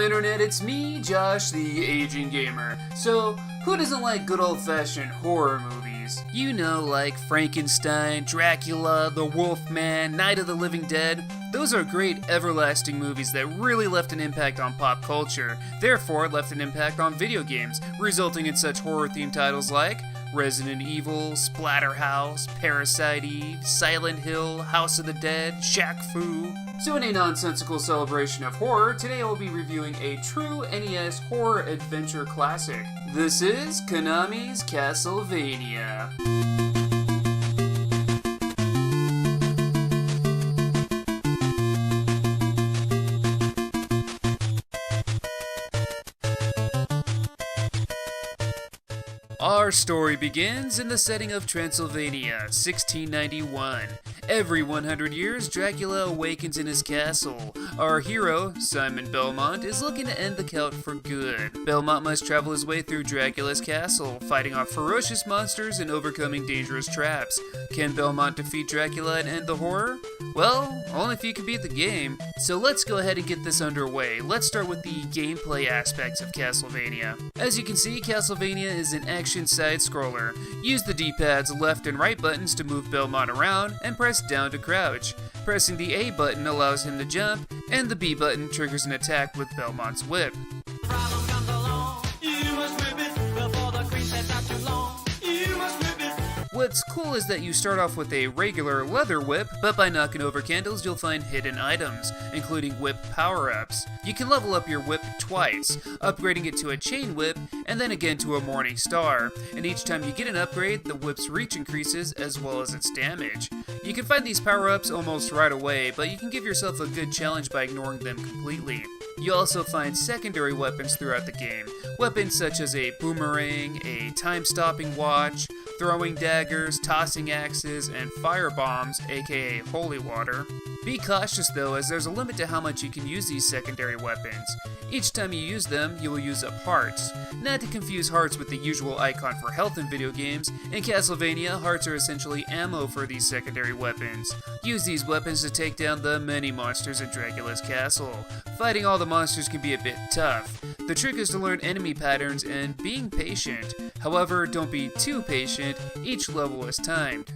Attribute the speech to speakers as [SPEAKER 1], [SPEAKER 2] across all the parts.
[SPEAKER 1] Internet, it's me, Josh, the aging gamer. So, who doesn't like good old-fashioned horror movies? You know, like Frankenstein, Dracula, The Wolfman, Night of the Living Dead. Those are great, everlasting movies that really left an impact on pop culture, therefore left an impact on video games, resulting in such horror-themed titles like Resident Evil, Splatterhouse, Parasite Eve, Silent Hill, House of the Dead, Shaq Fu. So in a nonsensical celebration of horror, today I will be reviewing a true NES horror adventure classic. This is Konami's Castlevania. Our story begins in the setting of Transylvania, 1691. Every 100 years, Dracula awakens in his castle. Our hero, Simon Belmont, is looking to end the count for good. Belmont must travel his way through Dracula's castle, fighting off ferocious monsters and overcoming dangerous traps. Can Belmont defeat Dracula and end the horror? Well, only if you can beat the game. So let's go ahead and get this underway. Let's start with the gameplay aspects of Castlevania. As you can see, Castlevania is an action side-scroller. Use the D-pad's left and right buttons to move Belmont around, and press down to crouch. Pressing the A button allows him to jump, and the B button triggers an attack with Belmont's whip. What's cool is that you start off with a regular leather whip, but by knocking over candles you'll find hidden items, including whip power-ups. You can level up your whip twice, upgrading it to a chain whip, and then again to a morning star, and each time you get an upgrade, the whip's reach increases as well as its damage. You can find these power-ups almost right away, but you can give yourself a good challenge by ignoring them completely. You also find secondary weapons throughout the game, weapons such as a boomerang, a time-stopping watch, throwing daggers, tossing axes, and fire bombs, aka holy water. Be cautious though, as there's a limit to how much you can use these secondary weapons. Each time you use them, you will use up hearts. Not to confuse hearts with the usual icon for health in video games, in Castlevania, hearts are essentially ammo for these secondary weapons. Use these weapons to take down the many monsters in Dracula's castle. Fighting all the monsters can be a bit tough. The trick is to learn enemy patterns and being patient. However, don't be too patient, each level is timed.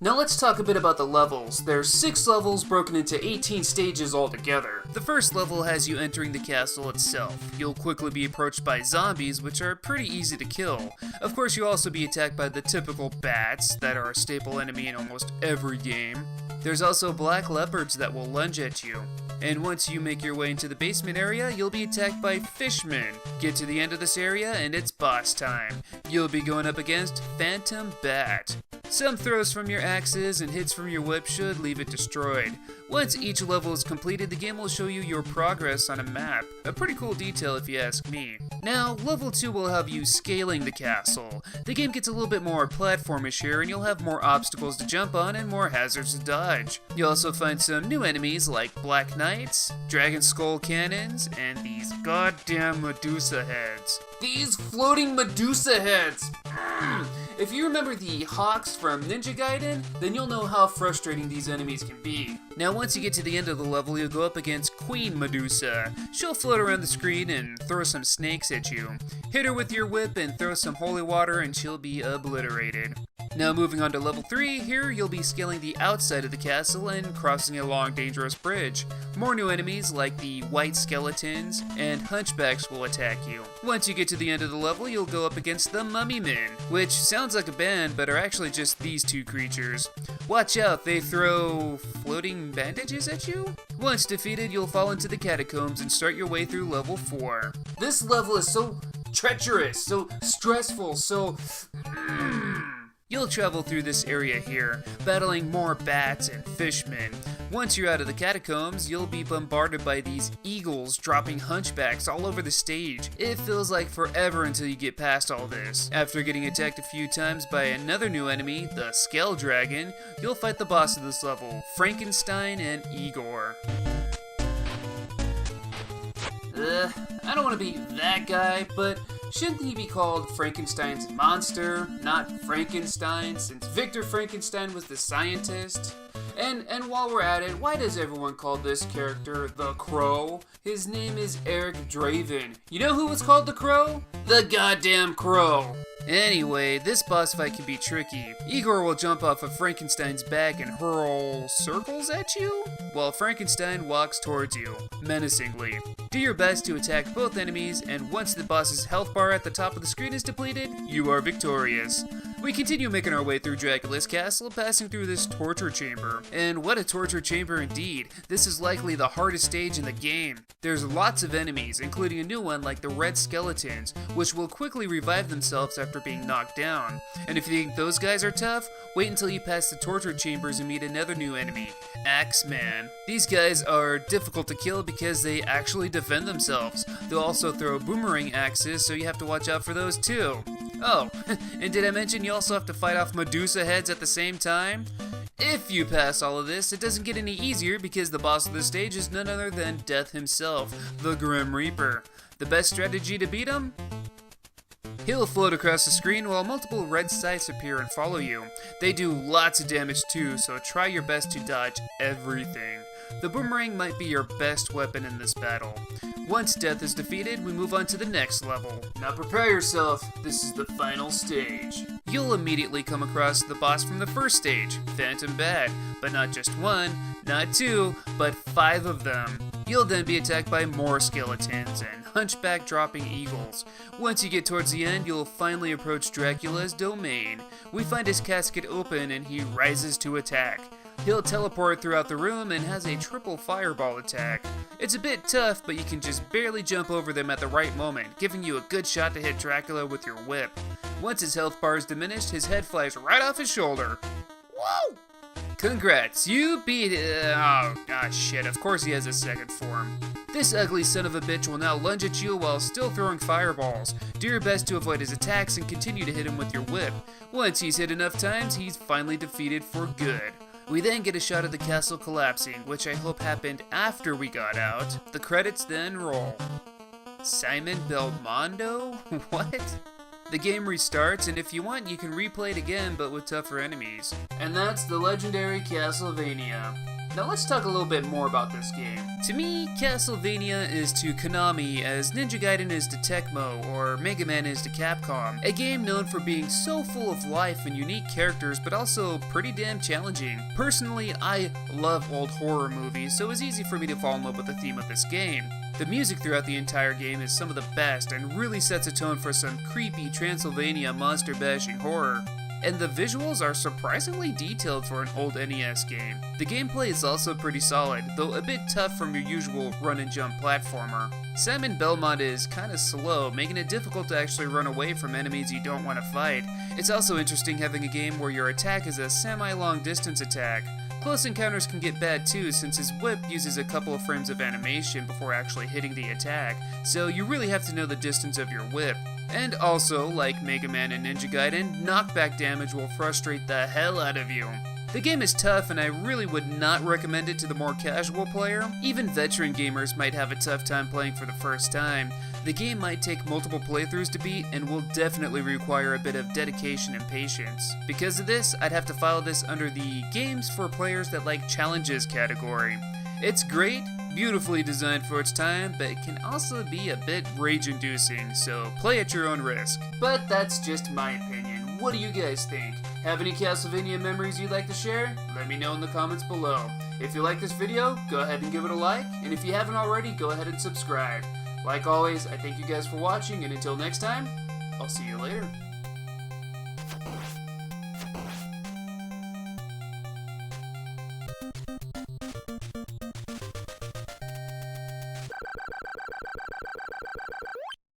[SPEAKER 1] Now let's talk a bit about the levels. There's 6 levels broken into 18 stages altogether. The first level has you entering the castle itself. You'll quickly be approached by zombies, which are pretty easy to kill. Of course, you'll also be attacked by the typical bats that are a staple enemy in almost every game. There's also black leopards that will lunge at you. And once you make your way into the basement area, you'll be attacked by fishmen. Get to the end of this area and it's boss time. You'll be going up against Phantom Bat. Some throws from your axes and hits from your whip should leave it destroyed. Once each level is completed, the game will show you your progress on a map. A pretty cool detail if you ask me. Now, level 2 will have you scaling the castle. The game gets a little bit more platformish here, and you'll have more obstacles to jump on and more hazards to dodge. You'll also find some new enemies like Black Knights, Dragon Skull Cannons, and these goddamn Medusa heads. These floating Medusa heads! If you remember the Hawks from Ninja Gaiden, then you'll know how frustrating these enemies can be. Now once you get to the end of the level, you'll go up against Queen Medusa. She'll float around the screen and throw some snakes at you. Hit her with your whip and throw some holy water and she'll be obliterated. Now moving on to level 3, here you'll be scaling the outside of the castle and crossing a long dangerous bridge. More new enemies like the white skeletons and hunchbacks will attack you. Once you get to the end of the level, you'll go up against the Mummy Men, which sounds like a band but are actually just these 2 creatures. Watch out, they throw floating bandages at you? Once defeated, you'll fall into the Catacombs and start your way through level 4. This level is so treacherous, so stressful, so... You'll travel through this area here, battling more bats and fishmen. Once you're out of the catacombs, you'll be bombarded by these eagles dropping hunchbacks all over the stage. It feels like forever until you get past all this. After getting attacked a few times by another new enemy, the Skell Dragon, you'll fight the boss of this level, Frankenstein and Igor. I don't want to be that guy, but shouldn't he be called Frankenstein's monster, not Frankenstein, since Victor Frankenstein was the scientist? And while we're at it, why does everyone call this character the Crow? His name is Eric Draven. You know who was called the Crow? The goddamn Crow. Anyway, this boss fight can be tricky. Igor will jump off of Frankenstein's back and hurl circles at you, while Frankenstein walks towards you, menacingly. Do your best to attack both enemies, and once the boss's health bar at the top of the screen is depleted, you are victorious. We continue making our way through Dracula's castle, passing through this torture chamber. And what a torture chamber indeed. This is likely the hardest stage in the game. There's lots of enemies, including a new one like the red skeletons, which will quickly revive themselves after being knocked down. And if you think those guys are tough, wait until you pass the torture chambers and meet another new enemy, Axeman. These guys are difficult to kill because they actually defend themselves. They'll also throw boomerang axes, so you have to watch out for those too. Oh, and did I mention you also have to fight off Medusa heads at the same time? If you pass all of this, it doesn't get any easier because the boss of the stage is none other than Death himself, the Grim Reaper. The best strategy to beat him? He'll float across the screen while multiple red sights appear and follow you. They do lots of damage too, so try your best to dodge everything. The boomerang might be your best weapon in this battle. Once Death is defeated, we move on to the next level. Now prepare yourself, this is the final stage. You'll immediately come across the boss from the first stage, Phantom Bat, but not just one, not two, but 5 of them. You'll then be attacked by more skeletons and hunchback dropping eagles. Once you get towards the end, you'll finally approach Dracula's domain. We find his casket open and he rises to attack. He'll teleport throughout the room and has a triple fireball attack. It's a bit tough, but you can just barely jump over them at the right moment, giving you a good shot to hit Dracula with your whip. Once his health bar is diminished, his head flies right off his shoulder. Whoa! Congrats, you beat shit, of course he has a second form. This ugly son of a bitch will now lunge at you while still throwing fireballs. Do your best to avoid his attacks and continue to hit him with your whip. Once he's hit enough times, he's finally defeated for good. We then get a shot of the castle collapsing, which I hope happened after we got out. The credits then roll. Simon Belmondo? What? The game restarts, and if you want, you can replay it again, but with tougher enemies. And that's the legendary Castlevania. Now let's talk a little bit more about this game. To me, Castlevania is to Konami as Ninja Gaiden is to Tecmo or Mega Man is to Capcom. A game known for being so full of life and unique characters, but also pretty damn challenging. Personally, I love old horror movies, so it was easy for me to fall in love with the theme of this game. The music throughout the entire game is some of the best and really sets a tone for some creepy Transylvania monster-bashing horror. And the visuals are surprisingly detailed for an old NES game. The gameplay is also pretty solid, though a bit tough from your usual run-and-jump platformer. Simon Belmont is kinda slow, making it difficult to actually run away from enemies you don't want to fight. It's also interesting having a game where your attack is a semi-long distance attack. Close encounters can get bad too, since his whip uses a couple of frames of animation before actually hitting the attack, so you really have to know the distance of your whip. And also, like Mega Man and Ninja Gaiden, knockback damage will frustrate the hell out of you. The game is tough and I really would not recommend it to the more casual player. Even veteran gamers might have a tough time playing for the first time. The game might take multiple playthroughs to beat and will definitely require a bit of dedication and patience. Because of this, I'd have to file this under the games for players that like challenges category. It's great, beautifully designed for its time, but it can also be a bit rage-inducing, so play at your own risk. But that's just my opinion. What do you guys think? Have any Castlevania memories you'd like to share? Let me know in the comments below. If you like this video, go ahead and give it a like, and if you haven't already, go ahead and subscribe. Like always, I thank you guys for watching, and until next time, I'll see you later.